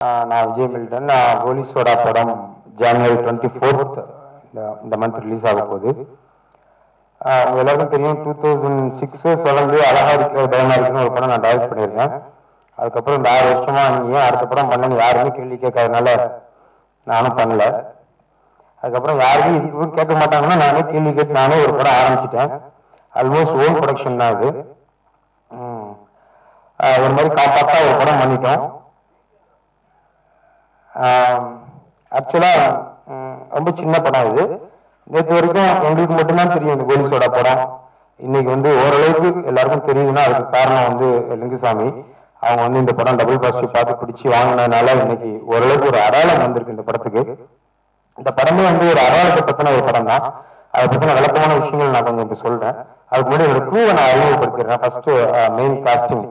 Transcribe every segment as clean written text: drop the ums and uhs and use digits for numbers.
நான் விஜய் மில்டன். கோலி சோடா படம் ஜனவரி 24th இந்த மந்த் ரிலீஸ் ஆக போகுது. உங்க எல்லாருக்கும் தெரியும், 2006-7 அழகா இருக்கிற டைமா இருக்குன்னு ஒரு படம் நான் டைரக்ட் பண்ணியிருக்கேன். அதுக்கப்புறம் இந்த 6 வருஷமா நீங்க அடுத்த படம் பண்ணு யாருமே கேள்வி கேட்காதனால நானும் பண்ணல. அதுக்கப்புறம் யாருமே இதுக்கு கேட்க மாட்டாங்கன்னா நானே கேள்வி கேட்டு நானே ஒரு படம் ஆரம்பிச்சிட்டேன். ஆல்மோஸ்ட் ஓன் ப்ரொடக்ஷன் தான் இது. ஒரு மாதிரி காப்பாத்தா ஒரு படம் பண்ணிட்டோம். ஆக்சுவலா ரொம்ப சின்ன படம் இது. நேற்று வரைக்கும் எங்களுக்கு மட்டும்தான் தெரியும் இந்த கோலி சோடா படம். இன்னைக்கு ஓரளவுக்கு எல்லாருக்கும் தெரியுதுன்னா அதுக்கு காரணம் லிங்குசாமி. அவங்க இந்த படம் டபுள் பாசிட்டிவ் பார்த்து பிடிச்சி வாங்கினதுனால இன்னைக்கு ஓரளவுக்கு ஒரு அடையாளம் வந்திருக்கு இந்த படத்துக்கு. இந்த படமே ஒரு அடையாளத்தை பத்தின ஒரு படம் தான். அதை பத்தின விளக்கமான விஷயங்கள் நான் கொஞ்சம் இப்ப சொல்றேன். அதுக்கு முன்னாடி ஒரு க்ரூவை நான் அறிமுகப்படுத்திடுறேன். ஃபர்ஸ்ட் மெயின் காஸ்டிங்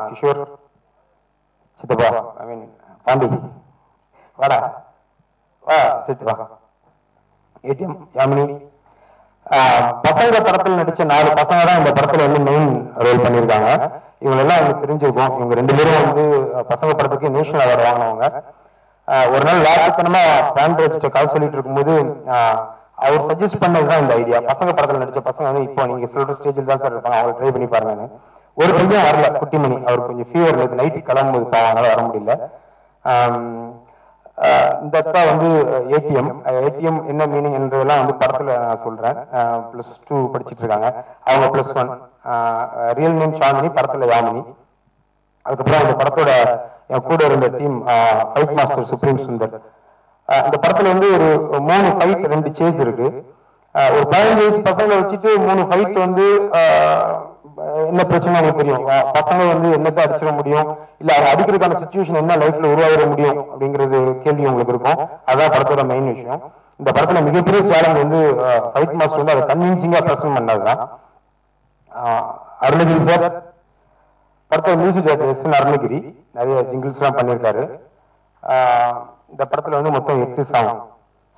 கிஷோர் சித்தப்பா, பாண்டி வாடா வா சிட்டு வா, ஏடிஎம் யாமினி. பசங்க படத்தில் நடிச்ச 4 பசங்க தான் இந்த படத்துல மெயின் ரோல் பண்ணியிருக்காங்க. இவங்க எல்லாம் எனக்கு தெரிஞ்சிருக்கும். இவங்க 2 பேரும் பசங்க படத்துக்கு நேஷனல் அவார்டு வாங்கினவங்க. ஒரு நாள் லாஸ்ட்த்தனமா பேண்ட்ரேஜ் கால் சொல்லிட்டு இருக்கும்போது அவர் சஜஸ்ட் பண்ணதுதான் இந்த ஐடியா. பசங்க படத்துல நடிச்ச பசங்க இப்போ நீங்க சொல்ற ஸ்டேஜில் தான் சார் இருப்பாங்க, அவங்க ட்ரை பண்ணி பாருங்கன்னு. ஒரு பையன் வரல, குட்டிமணி. அவர் கொஞ்சம் ஃபீவர், நைட்டு கிளம்பும்போது பாவனால வர முடியல. இந்த அக்கா ஏடிஎம். ஏடிஎம் என்ன மீனிங் என்றதெல்லாம் படத்துல நான் சொல்றேன். +2 படிச்சுட்டு இருக்காங்க. அவங்க +1. ரியல் நேம் சாந்தினி, படத்துல யாமினி. அதுக்கப்புறம் இந்த படத்தோட என் கூட இருந்த team fight master supreme Sundar. இந்த படத்துல ஒரு 3 ஃபைட் 2 சேஸ் இருக்கு. ஒரு 15 வயசு பசங்களை வச்சுட்டு 3 ஃபைட் என்ன பிரச்சனை உங்களுக்கு தெரியும். பசங்க என்னத்தை அடிச்சிட முடியும், இல்ல அதை அடிக்கிறதுக்கான சிச்சுவேஷன் என்ன லைஃப்ல உருவாகிட முடியும் அப்படிங்கிறது கேள்வி உங்களுக்கு இருக்கும். அதான் படத்தோட மெயின் விஷயம். இந்த படத்துல மிகப்பெரிய சேலஞ்ச் ஃபைட் மாஸ்டர் அதை கன்வின்சிங்கா பிரசன்ட் பண்ணதுதான். அருணகிரி சார் படத்தோட மியூசிக் டைரக்டர் அருணகிரி நிறைய ஜிங்கிள்ஸ் எல்லாம் பண்ணியிருக்காரு. இந்த படத்துல மொத்தம் 8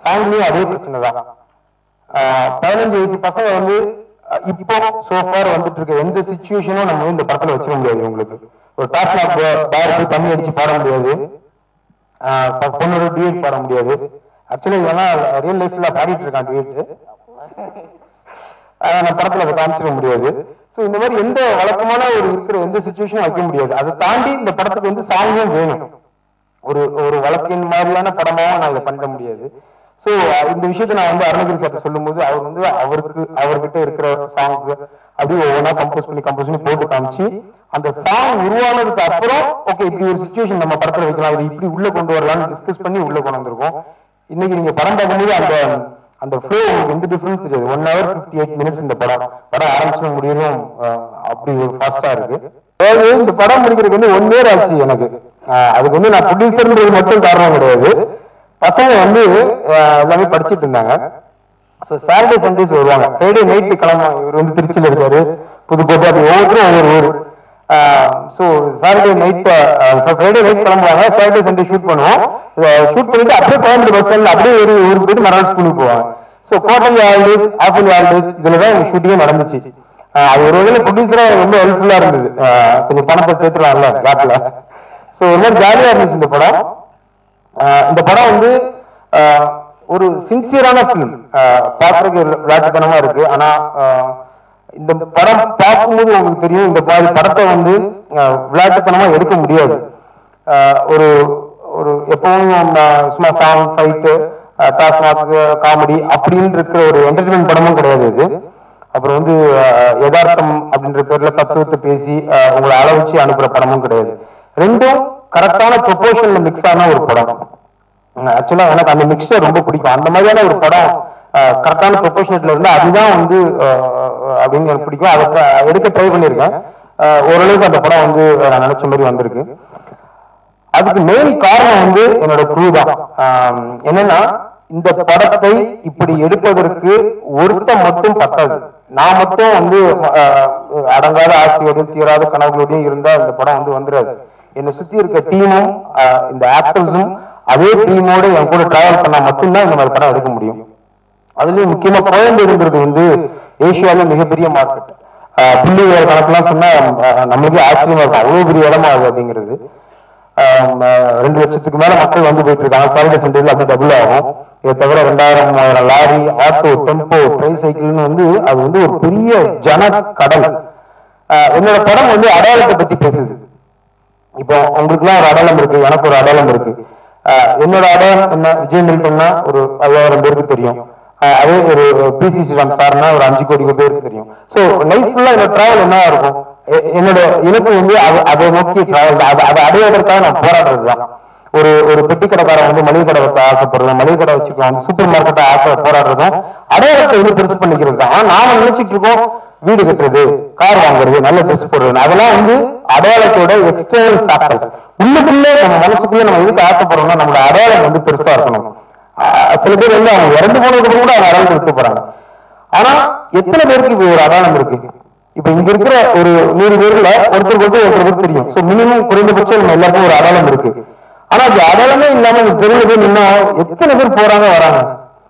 சாங்லயும் அதே பிரச்சனை தான். 15 வயசு பசங்க இப்போ சோஃபார் வந்துட்டு இருக்க எந்த சிச்சுவேஷனும் நம்ம இந்த படத்துல வச்சிட முடியாது. உங்களுக்கு ஒரு டாஸ்மாக் பேருக்கு தண்ணி அடிச்சு பாட முடியாது, பொண்ணோட டியூட் பாட முடியாது. ஆக்சுவலி இதெல்லாம் ரியல் லைஃப்ல பாடிட்டு இருக்கான் டியூட். நம்ம படத்துல அதை காமிச்சிட முடியாது. ஸோ இந்த மாதிரி எந்த வழக்கமான இருக்கிற எந்த சிச்சுவேஷனும் வைக்க முடியாது. அதை தாண்டி இந்த படத்துக்கு சாங்கும் வேணும். ஒரு வழக்கின் மாதிரியான படமாவும் நான் இதை பண்ண முடியாது. ஸோ இந்த விஷயத்த நான் அருணகிரி சார் சொல்லும் போது அவர் அவர்கிட்ட இருக்கிற சாங்ஸ் அப்படியே ஒவ்வொன்றா கம்போஸ் பண்ணி போட்டு காமிச்சு அந்த சாங் உருவானதுக்கு அப்புறம் ஓகே இப்படி ஒரு சிச்சுவேஷன் நம்ம படத்துல வைக்கலாம், இது இப்படி உள்ள கொண்டு வரலாம்னு டிஸ்கஸ் பண்ணி உள்ள கொண்டு வந்திருக்கோம். இன்னைக்கு நீங்க படம் பார்க்கும்போது அந்த ஃப்ளோ உங்களுக்கு எந்த டிஃபரன்ஸ் தெரியாது. 1 hour 58 minutes இந்த படம் ஆரம்பிச்சு முடியவும் அப்படி ஃபாஸ்டா இருக்கு. இந்த படம் முடிக்கிறதுக்கு 1 year ஆச்சு எனக்கு. அதுக்கு நான் ப்ரொடியூசர்ன்றது மட்டும் காரணம் கிடையாது. பசங்க எல்லாமே படிச்சுட்டு இருந்தாங்க. ஸோ சாட்டர்டே சண்டேஸ் வருவாங்க. ஃப்ரைடே நைட்டு கிளம்புவாங்க. இவர் திருச்சியில் இருக்காரு, புதுக்கோட்டை, அப்படி ஒவ்வொருத்தரும் ஒவ்வொரு ஊர். So Saturday night Friday night கிளம்புவாங்க. சாட்டர்டே சண்டே ஷூட் பண்ணுவோம். ஷூட் பண்ணிட்டு அப்படியே கோயம்புத்தூர் பஸ் ஸ்டாண்ட்ல அப்படியே ஊருக்கு போயிட்டு மறுநாள் ஸ்கூலுக்கு போவாங்க. So quarterly holidays, halfly holidays இதுலதான் எங்க ஷூட்டிங்கே நடந்துச்சு. அது ஒரு வகையில ப்ரொடியூசரா ரொம்ப ஹெல்ப்ஃபுல்லா இருந்தது. கொஞ்சம் பணத்தை சேர்த்துலாம்ல கேப்ல. ஸோ ஒரு மாதிரி ஜாலியா இருந்துச்சு இந்த படம். இந்த படம் ஒரு சின்சியரான பிலிம். பார்க்கறதுக்கு விளையாட்டுத்தனமா இருக்கு. ஆனா இந்த படம் பார்க்கும்போது உங்களுக்கு தெரியும், இந்த படத்தை விளையாட்டுத்தனமா எடுக்க முடியாது. ஒரு ஒரு எப்பவும் சும்மா சாங், ஃபைட்டு, டாஸ்மாக், காமெடி அப்படின்னு இருக்கிற ஒரு என்டர்டைன்மெண்ட் படமும் கிடையாது இது. அப்புறம் யதார்த்தம் அப்படின்ற பேர்ல தத்துவத்தை பேசி உங்களை அளவச்சு அனுப்புற படமும் கிடையாது. ரெண்டும் கரெக்டான ப்ரொபோர்ஷன்ல மிக்ஸ் ஆன ஒரு படம். ஆக்சுவலா எனக்கு அந்த மிக்சர் ரொம்ப பிடிக்கும். அந்த மாதிரியான ஒரு படம் கரெக்டான ப்ரொபோர்ஷனேட்ல இருந்தா அதுதான் அப்படின்னு எனக்கு பிடிக்கும். அதை எடுக்க ட்ரை பண்ணியிருக்கேன். ஓரளவுக்கு அந்த படம் நான் நினைச்ச மாதிரி வந்திருக்கு. அதுக்கு மெயின் காரணம் என்னோட க்ரூ தான். என்னன்னா இந்த படத்தை இப்படி எடுப்பதற்கு ஒருத்தன் மட்டும் பத்தாது. நான் மட்டும் அடங்காத ஆசையோடையும் தீராத கனவுகளோடையும் இருந்தா இந்த படம் வந்துடாது. என்னை சுத்தி இருக்க டீமும் இந்த ஆக்டர்ஸும் அதே டீமோட என் கூட டிராவல் பண்ணா மட்டும்தான் இந்த மாதிரி படம் எடுக்க முடியும். அதுலயும் முக்கியமா கோயம்பேடுங்கிறது ஏசியாவில மிகப்பெரிய மார்க்கெட். புள்ளி கணக்கெல்லாம் சொன்னா நம்மளுக்கே ஆச்சரியமா இருக்கும், அவ்வளவு பெரிய இடமா அது அப்படிங்கிறது. 2 லட்சத்துக்கு மேல மக்கள் வந்து போயிட்டு இருக்காங்க. சாட்டர்டே சண்டேல அப்படி டபுள் ஆகும். இதை தவிர 2000 லாரி, ஆட்டோ, டெம்போ, ட்ரை சைக்கிள்னு வந்து அது வந்து ஒரு பெரிய ஜன கடல். என்னோட படம் வந்து அடையாளத்தை பத்தி பேசுது. இப்போ உங்களுக்கு எல்லாம் ஒரு அடையாளம் இருக்கு, எனக்கு ஒரு அடையாளம் இருக்கு. என்னோட அடையாளம் என்ன? விஜய் மில்டன்னா ஒரு 5000 பேருக்கு தெரியும். அதே ஒரு பிசி ஸ்ரீராம் சார்னா ஒரு 5 கோடி பேருக்கு தெரியும். ஸோ லைஃப் ஃபுல்லா என்னோட டிராவல் என்ன இருக்கும்? என்னோட இலக்கு வந்து அதை நோக்கி டிராவல், அதை அடைவதற்காக நான் போராடுறது தான். ஒரு பெட்டி கடைக்காரன் வந்து மளிகை கடை வைக்க ஆசைப்படுறதும், மளிகை கடை வச்சுக்கலாம், சூப்பர் மார்க்கெட்டை ஆசை போராடுறதும் அடையாளத்தை வந்து பெருசு பண்ணிக்கிறது தான். ஆனா நாம நினைச்சிட்டு இருக்கோம் வீடு கட்டுறது, கார் வாங்குறது, நல்ல ட்ரெஸ் போடுறது, அதெல்லாம் வந்து அடையாளத்தோட எக்ஸ்டர்னல் ஃபேக்டர்ஸ். உள்ளுக்குள்ளே நம்ம மனசுக்குள்ளே நம்ம எதுக்கு ஆசைப்படுறோம்னா நம்மளோட அடையாளம் வந்து பெருசா இருக்கணும். சில பேர் வந்து அவங்க இறந்து போனதுக்கு கூட அவங்க அடையாளம் எடுத்து போறாங்க. ஆனா எத்தனை பேருக்கு இப்ப ஒரு அடையாளம் இருக்கு? இப்ப இங்க இருக்கிற ஒரு 100 பேர்ல ஒருத்தருக்கு தெரியும். ஸோ மினிமம் குறைந்தபட்சம் நம்ம எல்லாருக்கும் ஒரு அடையாளம் இருக்கு. ஆனா அது அடையாளமே இல்லாம தெரிஞ்ச பேர் நின்னா எத்தனை பேர் போறாங்க வராங்க?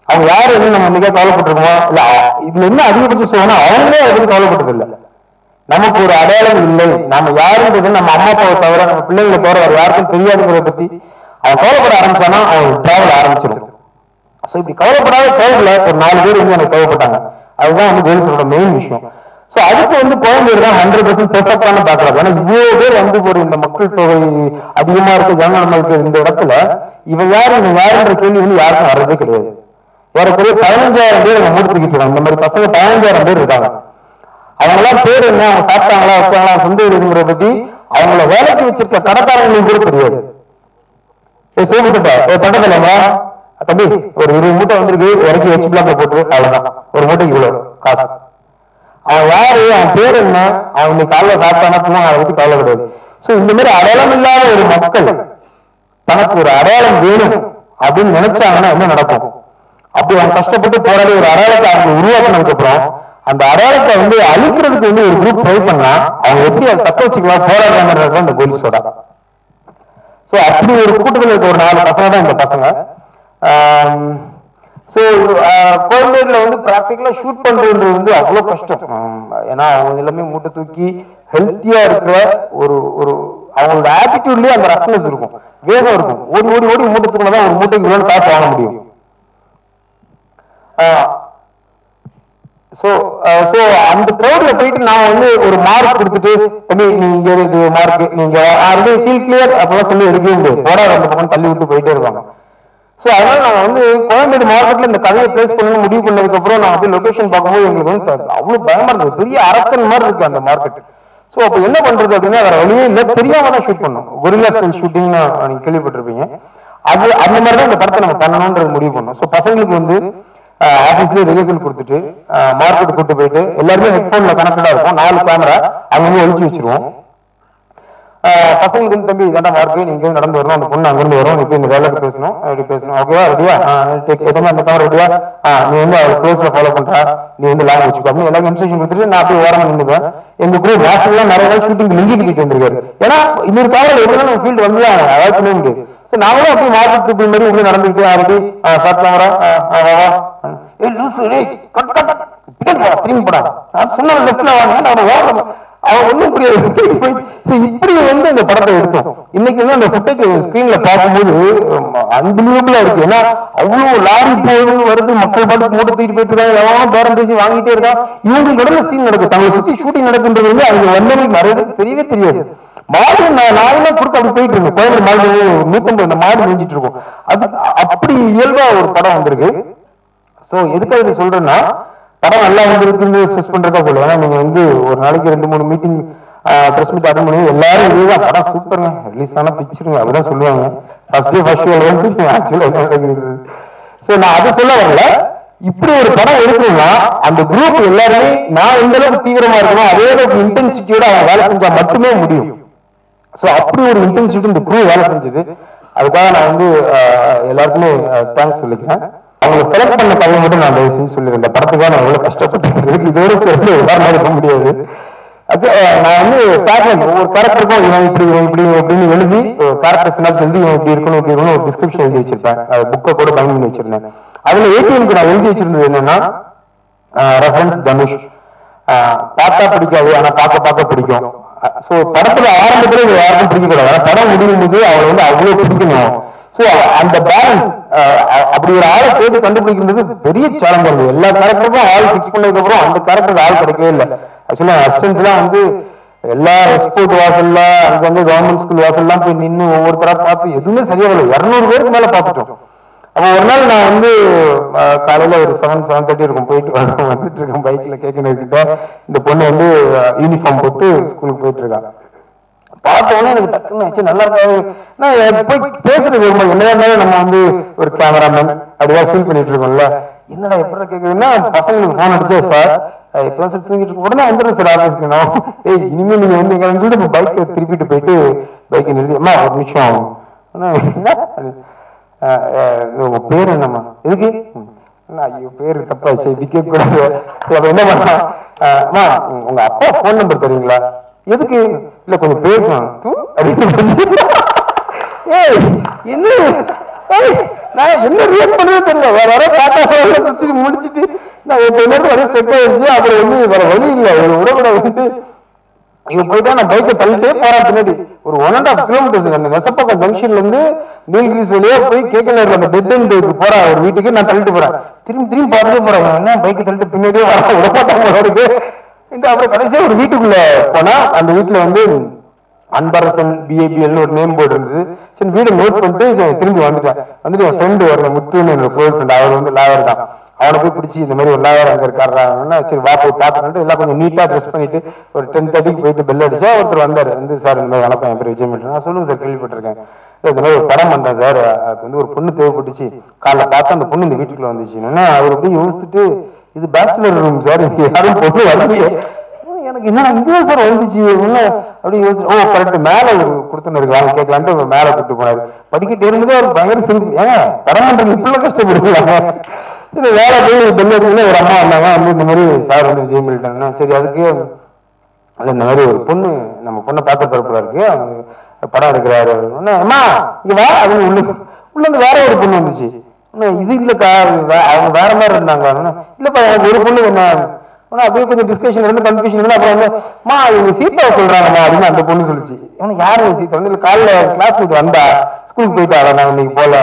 அவங்க யாரு என்ன நம்ம மிக கவலைப்பட்டிருக்கோமா? இல்ல இதுல என்ன அதிகபட்சம் சொல்லணும்னா அவங்களே எதுவும் கவலைப்பட்டது இல்லை. நமக்கு ஒரு அடையாளம் இல்லை, நாம யாருன்றது நம்ம அம்மா அப்பாவை தவிர நம்ம பிள்ளைங்களை தவிர வேற யாருக்கும் தெரியாதுங்கிறத பத்தி அவன் கவலைப்பட ஆரம்பிச்சானா அவன் டிராவல் ஆரம்பிச்சிடும். ஸோ இப்படி கவலைப்படாத டிராவல்ல ஒரு 4 பேர் வந்து எனக்கு கவலைப்பட்டாங்க. அதுதான் வந்து கோல்ஸோட மெயின் விஷயம். ஸோ அதுக்கு வந்து கோயம்பேடு தான் 100% பெர்ஃபெக்டான பேக்ராப். ஏன்னா இவ்வளோ பேர் வந்து ஒரு இந்த மக்கள் தொகை அதிகமா இருக்க ஜனநாயகம் இருக்கிற இந்த இடத்துல இவன் யாருன்ற கேள்வி வந்து யாருக்கும் வர்றதே கிடையாது. ஏறக்குறைய 15000 பேர் நம்ம மூடிக்கிட்டு இருக்காங்க. இந்த மாதிரி பசங்க 15000 பேர் இருக்காங்க. அவங்களாம் பேர் என்ன, அவங்க சாப்பிட்டாங்களா வச்சாங்களா, சொந்த வீடுங்கிற பத்தி அவங்கள வேலைக்கு வச்சிருக்க கடைக்காரங்களுக்கு கூட தெரியாது. பட்டத்தில்லைங்க தம்பி ஒரு 20 மூட்டை வந்திருக்கு, இறக்கி வச்சு பிளாக்ல போட்டு அவ்வளவுதான், ஒரு மூட்டைக்கு இவ்வளவு காசு. அவன் யாரு, அவன் பேர் என்ன, அவங்க காலைல சாப்பிட்டானா அதை பத்தி கவலை கிடையாது. சோ இந்த மாதிரி அடையாளம் இல்லாத ஒரு மக்கள் தனக்கு ஒரு அடையாளம் வேணும் அப்படின்னு நினைச்சாங்கன்னா என்ன நடக்கும்? அப்படி அவங்க கஷ்டப்பட்டு போராடி ஒரு அடையாளத்தை அவங்க உருவாக்கினதுக்கு அப்புறம் அந்த அடையாளத்தை வந்து அழிக்கிறதுக்கு வந்து ஒரு குரூப் ட்ரை பண்ணா அவங்க எப்படி அதை தக்க வச்சுக்கலாம் போராடுறாங்கிறது இந்த போலீஸோட. சோ அப்படி ஒரு கூட்டத்தில் இருக்க ஒரு 4 பசங்க தான் இந்த பசங்க. ஸோ கோயம்பேடுல வந்து ப்ராக்டிக்கலா ஷூட் பண்றது வந்து அவ்வளவு கஷ்டம். ஏன்னா அவங்க எல்லாமே மூட்டை தூக்கி ஹெல்த்தியா இருக்கிற ஒரு ஒரு அவங்களோட ஆட்டிடியூட்லயே அந்த ரஃப்னஸ் இருக்கும், வேகம் இருக்கும். ஓடி ஓடி ஓடி மூட்டை தூக்கினா ஒரு மூட்டைக்கு இவ்வளவு காசு வாங்க முடியும். ஸோ அந்த கிரௌட்ல போயிட்டு நான் வந்து ஒரு மார்க் கொடுத்துட்டு நீங்க இது மார்க் நீங்க ஃபீல் கிளியர் அப்பெல்லாம் சொல்லி எடுக்கவே முடியாது. போடாத அந்த பக்கம் தள்ளி விட்டு போயிட்டே இருப்பாங்க. ஸோ அதனால நாங்கள் வந்து கோயம்பேடு மார்க்கெட்ல இந்த கதையை பிளேஸ் பண்ணணும்னு முடிவு பண்ணதுக்கு அப்புறம் நான் அப்படியே லொகேஷன் பார்க்கும்போது எங்களுக்கு வந்து அவ்வளவு பயமா இருந்தது. பெரிய அரக்கன் மாதிரி இருக்கு அந்த மார்க்கெட். ஸோ அப்போ என்ன பண்றது அப்படின்னா வேற வழியே இல்லை, தெரியாம தான் ஷூட் பண்ணோம். கொரில்லா ஸ்டைல் ஷூட்டிங்னு நீங்க கேள்விப்பட்டிருப்பீங்க. அது அந்த மாதிரி தான் இந்த படத்தை நம்ம பண்ணணும்ன்றது முடிவு பண்ணோம். ஸோ பசங்களுக்கு வந்து ஆபீஸ்லயே ரிஹர்சல் கொடுத்துட்டு மார்க்கெட் கூட்டு போயிட்டு எல்லாருமே ஹெட்போன்ல கனெக்டடா இருக்கும், 4 கேமரா அவங்க ஒழிச்சு வச்சிருவோம். பசங்களுக்கு தம்பி இதான் மார்க்கு, நீங்க நடந்து வரணும், அந்த பொண்ணு அங்கிருந்து வரும், இப்ப இந்த வேலைக்கு பேசணும், எப்படி பேசணும், ஓகேவா, ரெடியா, எதுவுமே அந்த கேமரா ரெடியா, நீ வந்து அவள் க்ளோஸ்ல ஃபாலோ பண்ற, நீ வந்து லாங் வச்சுக்கோ அப்படின்னு எல்லாரும் இன்ஸ்ட்ரக்ஷன் கொடுத்துட்டு நான் அப்படியே ஓரமா நின்றுவேன். எங்க குரூப் நேஷனல்லாம் நிறைய நாள் ஷூட்டிங் லிங்கி கட்டிட்டு வந்திருக்காரு. ஏன்னா இன்னொரு கேமரா எப்படின்னா நம்ம ஃபீல்டு வந்து அவாய்ட் பண்ணவே முடியாது. ஸோ நாங்களும் அப்படியே மார்க்கெட் பீப்புள் மாதிரி இப்படி நடந்துக்கிட்டு ஆரம்பி ஷார்ட் கேமரா திரும்பி போடா நான் சொன்ன லெஃப்ட்ல வாங்க அவன் ஒன்றும் புரியாது. இப்படி வந்து அந்த படத்தை எடுத்தோம். இன்னைக்கு வந்து அந்த ஃபுட்டேஜ் ஸ்கிரீன்ல பார்க்கும்போது அன்பிலீவபிளா இருக்கு. ஏன்னா அவ்வளவு லாரி போகுது வருது, மக்கள் பாட்டு மூட்டை தூக்கிட்டு போயிட்டு இருக்காங்க, எவனும் பேரம் பேசி வாங்கிட்டே இருக்கான். இவங்களுக்கு நடுவில் சீன் நடக்குது, தங்களை சுத்தி ஷூட்டிங் நடக்குன்றது வந்து அவங்க வந்தவங்களுக்கு நிறைய பேருக்கு தெரியவே தெரியாது. மாடு நாயெல்லாம் கொடுத்து அப்படி போயிட்டு இருக்கு. கோயம்பேடு மாடு 150 அந்த மாடு மேய்ஞ்சிட்டு இருக்கும். அது அப்படி இயல்பா ஒரு படம் வந்திருக்கு. சோ எதுக்காக இதை சொல்றேன்னா படம் நல்லா வந்திருக்குன்னு ஸ்ட்ரெஸ் பண்றதா சொல்லுவேன். ஏன்னா நீங்க வந்து ஒரு நாளைக்கு 2-3 மீட்டிங் ப்ரெஸ் மீட் அட்டன் பண்ணி எல்லாரும் இதுதான் படம் சூப்பருங்க ரிலீஸ் ஆனா பிச்சிருங்க அப்படிதான் சொல்லுவாங்க. ஃபர்ஸ்ட் வந்து ஆக்சுவலா சோ நான் அதை சொல்ல வரல. இப்படி ஒரு படம் எடுக்கணும்னா அந்த குரூப் எல்லாருமே நான் எந்த அளவுக்கு தீவிரமா இருக்கணும் அதே அளவுக்கு இன்டென்சிட்டியோட அவங்க வேலை செஞ்சா மட்டுமே முடியும். சோ அப்படி ஒரு இன்டென்சிட்டி இந்த குரூப் வேலை செஞ்சது. அதுக்காக நான் வந்து எல்லாருக்குமே தேங்க்ஸ் சொல்லிக்கிறேன். அவங்க செலக்ட் பண்ண கதையை மட்டும் நான் தயவு செஞ்சு சொல்லிடுறேன். இந்த படத்துக்காக நான் எவ்வளவு கஷ்டப்பட்டு இதோட சேர்த்து உதாரணம் இருக்க முடியாது. நான் வந்து ஒரு கேரக்டருக்கும் இவன் இப்படி இப்படி அப்படின்னு எழுதி கேரக்டர் சினாப்ஸ் எழுதி இவன் இப்படி இருக்கணும் இப்படி இருக்கணும் ஒரு டிஸ்கிரிப்ஷன் எழுதி வச்சிருப்பேன். புக்கை கூட பைண்ட் பண்ணி வச்சிருந்தேன். அதுல ஏடிஎம்க்கு நான் எழுதி வச்சிருந்தது என்னன்னா ரெஃபரன்ஸ் தனுஷ், பார்த்தா பிடிக்காது ஆனா பார்க்க பிடிக்கும், ஸோ படத்துல ஆரம்பத்துல இது யாருக்கும் பிடிக்கக்கூடாது, படம் முடியும் போது அவளை வந்து அவ்வளவு பிடிக்கணும். ஸோ அந்த பேலன்ஸ் அப்படி ஒரு ஆளை தேடி கண்டுபிடிக்கிறது பெரிய சேலஞ்ச் இருந்தது. எல்லா கேரக்டருக்கும் ஆள் பிக்ஸ் பண்ணதுக்கு அப்புறம் அந்த கேரக்டருக்கு ஆள் கிடைக்கவே இல்லை. ஆக்சுவலா அசிஸ்டன்ஸ் எல்லாம் வந்து எல்லா எக்ஸ்போர்ட் வாசல்ல அங்க வந்து கவர்மெண்ட் ஸ்கூல் வாசல்லாம் போய் நின்று ஒவ்வொருத்தரா பார்த்து எதுவுமே சரியா இல்லை. 200 பேருக்கு மேல பார்த்துட்டோம். அப்போ ஒரு நாள் நான் வந்து காலையில ஒரு 7:30 இருக்கும் போயிட்டு வந்துட்டு இருக்கேன் பைக்ல கேட்கணுக்கிட்ட. இந்த பொண்ணு வந்து யூனிஃபார்ம் போட்டு ஸ்கூலுக்கு போயிட்டு இருக்காங்க. பார்த்தோன்னே எனக்கு டக்குன்னு ஆச்சு, நல்லா இருக்காது. நான் போய் பேசுறது என்னதான் இருந்தாலும் நம்ம வந்து ஒரு கேமராமேன் அப்படிதான் ஃபீல் பண்ணிட்டு இருக்கோம்ல. என்னடா எப்படி கேட்குறீங்கன்னா பசங்களுக்கு ஃபோன் அடிச்சா சார் இப்போ சார் தூங்கிட்டு இருக்க உடனே வந்துடும் சார் ஆஃபீஸ்க்கு. ஏய் இனிமேல் நீங்க வந்து எங்க சொல்லிட்டு பைக்கை திருப்பிட்டு போயிட்டு பைக்கை நிறுத்தி அம்மா ஒரு நிமிஷம் ஆகும். உங்க பேர் என்னம்மா? எதுக்கு? ஐயோ பேரு தப்பாச்சு கேட்க கூடாது. என்ன பண்ணா அம்மா உங்க அப்பா போன் நம்பர் தருவீங்களா? எதுக்கு? இல்ல கொஞ்சம் பேசணும் அப்படின்னு. ஏய் என்ன நான் என்ன ரியாக்ட் பண்றது தெரியல. வர காட்டா சுத்தி முடிச்சுட்டு நான் வர செட் ஆயிடுச்சு. அப்புறம் வந்து வேற வழி இல்லை, ஒரு உறவுட வந்து இங்க போயிட்டா நான் பைக்கை தள்ளிட்டே போறேன் பின்னாடி ஒரு 1.5 கிலோமீட்டர்ஸ் அந்த நெசப்பாக்கம் ஜங்ஷன்ல இருந்து நீல்கிரிஸ் வழியா போய் கேட்கல அந்த டெட் எண்டுக்கு போறேன் ஒரு வீட்டுக்கு. நான் தள்ளிட்டு போறேன், திரும்பி பார்த்துட்டே போறேன். என்ன பைக்கை தள்ளிட்டு பின்னாடியே வர விடமாட்டாங்க இந்த. அப்புறம் கடைசியா ஒரு வீட்டுக்குள்ள போனா அந்த வீட்டுல வந்து அன்பரசன் பிஏபிஎல்னு ஒரு நேம் போர்டு இருந்தது. சரி வீடு நோட் பண்ணிட்டு திரும்பி வந்துட்டேன். வந்துட்டு என் ஃப்ரெண்டு ஒரு முத்துன்னு என்னோட க்ளோஸ் ஃப்ரெண்ட், அவர் வந்து லாயர் தான். அவனை போய் பிடிச்சி இந்த மாதிரி ஒரு லாயர் அங்கே இருக்காருன்னா சரி வா போய் பார்த்துட்டு எல்லாம் கொஞ்சம் நீட்டா ட்ரெஸ் பண்ணிட்டு ஒரு 10:30 போயிட்டு பெல் அடிச்சா ஒருத்தர் வந்தார். வந்து சார் இந்த மாதிரி வணக்கம் என் பேர் விஜய் மில்டன். நான் சொல்லுங்க சார் கேள்விப்பட்டிருக்கேன், இந்த மாதிரி ஒரு படம் பண்றேன் சார், அதுக்கு வந்து ஒரு பொண்ணு தேவைப்பட்டுச்சு, காலைல பார்த்தா அந்த பொண்ணு இந்த வீட்டுக்குள்ள வந்துச்சுன்னா அவர் அப்படியே யோசிச்சுட்டு இது பேச்சுலர் ரூம் சார், யாரும் பொண்ணு வரலையே, எனக்கு என்ன இங்கே சார் வந்துச்சு அப்படி யோசிச்சு ஓ கரெக்ட் மேல ஒரு கொடுத்துன்னு இருக்கு வாங்க கேட்கலான்ட்டு மேல கூப்பிட்டு போனாரு. படிக்கிட்டு இருந்தது அவர் பயங்கர சிரிப்பு, ஏன் படம் பண்றது இப்பெல்லாம் கஷ்டப்படுறாங்க. இது வேலை போய் பெல்லூர்ல ஒரு அம்மா வந்தாங்க, வந்து இந்த மாதிரி சார் வந்து விஜய் மில்டன். சரி அதுக்கு அது இந்த மாதிரி ஒரு பொண்ணு நம்ம பொண்ணை பார்க்க பரப்புல இருக்கு, படம் எடுக்கிறாரு. அம்மா இங்க வா அப்படின்னு உள்ள இருந்து வேற ஒரு பொண்ணு வந்துச்சு. இது இல்லக்கா அவங்க வேற மாதிரி இருந்தாங்க. இல்லப்பா எனக்கு ஒரு பொண்ணு என்ன அப்படியே கொஞ்சம் டிஸ்கஷன் இருந்து கன்ஃபியூஷன் இருந்து அப்புறம் வந்து மா இவங்க சீதாவை சொல்றாங்கம்மா அப்படின்னு அந்த பொண்ணு சொல்லிச்சு. ஏன்னா யாரு சீதா வந்து காலைல கிளாஸ்மேட் வந்தா ஸ்கூலுக்கு போயிட்டாங்க, நான் இன்னைக்கு போல.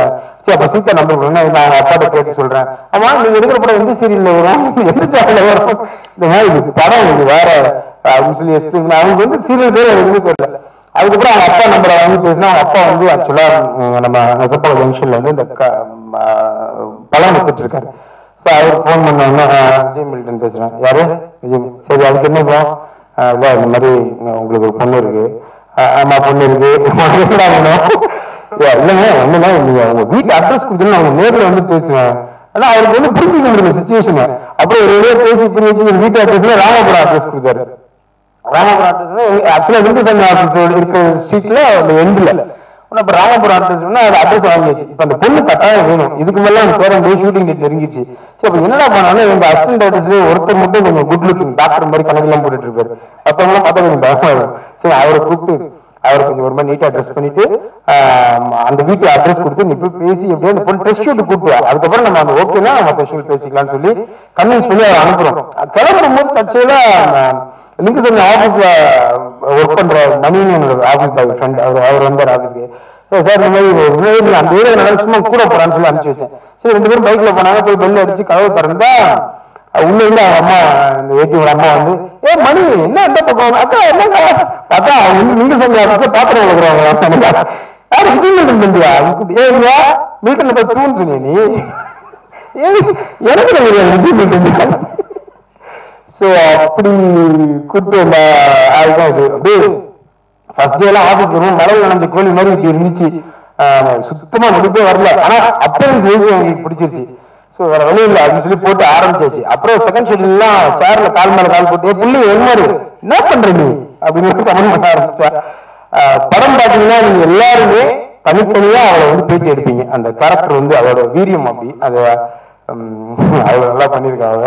சரி அப்ப சீதா நம்பர் கொடுங்க, நான் அப்பாட்ட கேட்டு சொல்றேன். ஆமா நீங்க எடுக்கிற படம் எந்த சீரியல்ல வரும், எந்த சேனல்ல வரும், இந்த மாதிரி இது படம் இது வேற அப்படின்னு சொல்லி எக்ஸ்பிளைன். அவங்க வந்து சீரியல் பேர் எதுவுமே தெரியல. அதுக்கப்புறம் அவங்க அப்பா நம்பரை வாங்கி பேசினா அவங்க அப்பா வந்து ஆக்சுவலா நம்ம நெசப்பாக்கம் ஜங்ஷன்ல வந்து இந்த பழம் வித்துட்டு இருக்காரு. அவர் போன் பண்ணாங்க, விஜய் மில்டன் பேசுறேன். யாரு? விஜய். சரி அதுக்கு என்ன இப்போ இல்ல இந்த மாதிரி உங்களுக்கு ஒரு பொண்ணு இருக்கு. ஆமா பொண்ணு இருக்கு. இல்லைங்க ஒண்ணுங்க நீங்க உங்க வீட்டு அட்ரஸ் கொடுத்துன்னு அவங்க நேரில் வந்து பேசுவேன். ஆனா அவருக்கு வந்து புரிஞ்சுக்க முடியல சுச்சுவேஷன். அப்புறம் ஒரு பேசி புரிய வச்சு வீட்டு அட்ரஸ்ல ராமபுரம் அட்ரஸ் கொடுத்தாரு. ராமபுரம் அட்ரஸ் ஆக்சுவலா விருதுசங்க ஆபீஸ் இருக்கிற ஸ்ட்ரீட்ல எண்ட்ல இப்ப ராமபுரம் அட்ரஸ் அட்ரஸ் வாங்கிச்சு. இப்ப அந்த பொண்ணு கட்டாயம் வேணும். இதுக்கு மேல அந்த பேரன் போய் ஷூட்டிங் டேட் நெருங்கிச்சு. சரி அப்ப என்னடா பண்ணாலும் எங்க அசிஸ்டன்ட் டைரக்டர்ஸ்லயே ஒருத்தர் மட்டும் கொஞ்சம் குட் லுக்கிங் டாக்டர் மாதிரி கணக்கெல்லாம் போட்டுட்டு இருப்பாரு. மத்தவங்க பார்த்தா கொஞ்சம் பயமா. சரி அவரை கூப்பிட்டு அவரை கொஞ்சம் ஒரு மாதிரி நீட்டா ட்ரெஸ் பண்ணிட்டு அந்த வீட்டு அட்ரஸ் கொடுத்து நீ போய் பேசி எப்படியோ அந்த பொண்ணு டெஸ்ட் ஷூட் கூப்பிடுவா. அதுக்கப்புறம் நம்ம அந்த ஓகேனா நம்ம டெஸ்ட் ஷூட் பேசிக்கலாம்னு சொல்லி கன்வின்ஸ் பண்ணி அவர் அனுப்புறோம். கிளம்பும் போது தச்சையில லிங்கசன் ஆபீஸ்ல ஒர்க் பண்ற மணின்னு என்னோட ஆபீஸ் பாய் ஃப்ரெண்ட் அவர் வந்தார் ஆபீஸ்க்கு. சார் இந்த மாதிரி அந்த ஏரியா நடந்து சும்மா கூட போறான்னு சொல்லி அனுப்பிச்சு வச்சேன். சரி 2 பேரும் பைக்ல போனாங்க. போய் பெல் அடிச்சு கதவு திறந்தா உள்ள இருந்து அவங்க அம்மா இந்த ஏடியோட அம்மா வந்து மணி என்ன எந்த பக்கம் அக்கா என்னங்க பார்த்தா அவங்க வந்து லிங்கசன் ஆபீஸ்ல பாத்திரம் வளர்க்குறாங்க. யாரு விஜய் மில்டன் தம்பியா? ஏங்க மில்டன்ல போய் தூன்னு சொன்னிய நீ? எனக்கு தெரியாது விஜய் மில்டன். ஸோ அப்படி கூப்பிட்டு அதுதான் இது அப்படியே ஃபர்ஸ்ட் டே எல்லாம் ஆஃபீஸ்க்கு வரும் மழை நனைஞ்ச கோழி மாதிரி இப்படி இருந்துச்சு. சுத்தமா முடிப்பே வரல. ஆனா அப்பரன்ஸ் எங்களுக்கு பிடிச்சிருச்சு. ஸோ வேற வழி இல்லை அப்படின்னு சொல்லி போட்டு ஆரம்பிச்சாச்சு. அப்புறம் செகண்ட் ஷெட்யூல்லாம் சேர்ல கால் மேல கால் போட்டு புள்ளி என்ன பண்ற நீ அப்படின்னு கமெண்ட் பண்ண ஆரம்பிச்சா. படம் பாத்தீங்கன்னா நீங்க எல்லாருமே தனித்தனியா அவளை வந்து பேட்டி எடுப்பீங்க. அந்த கேரக்டர் வந்து அவரோட வீரியம் அப்படி அதை அவ்வளவு நல்லா பண்ணியிருக்காங்க.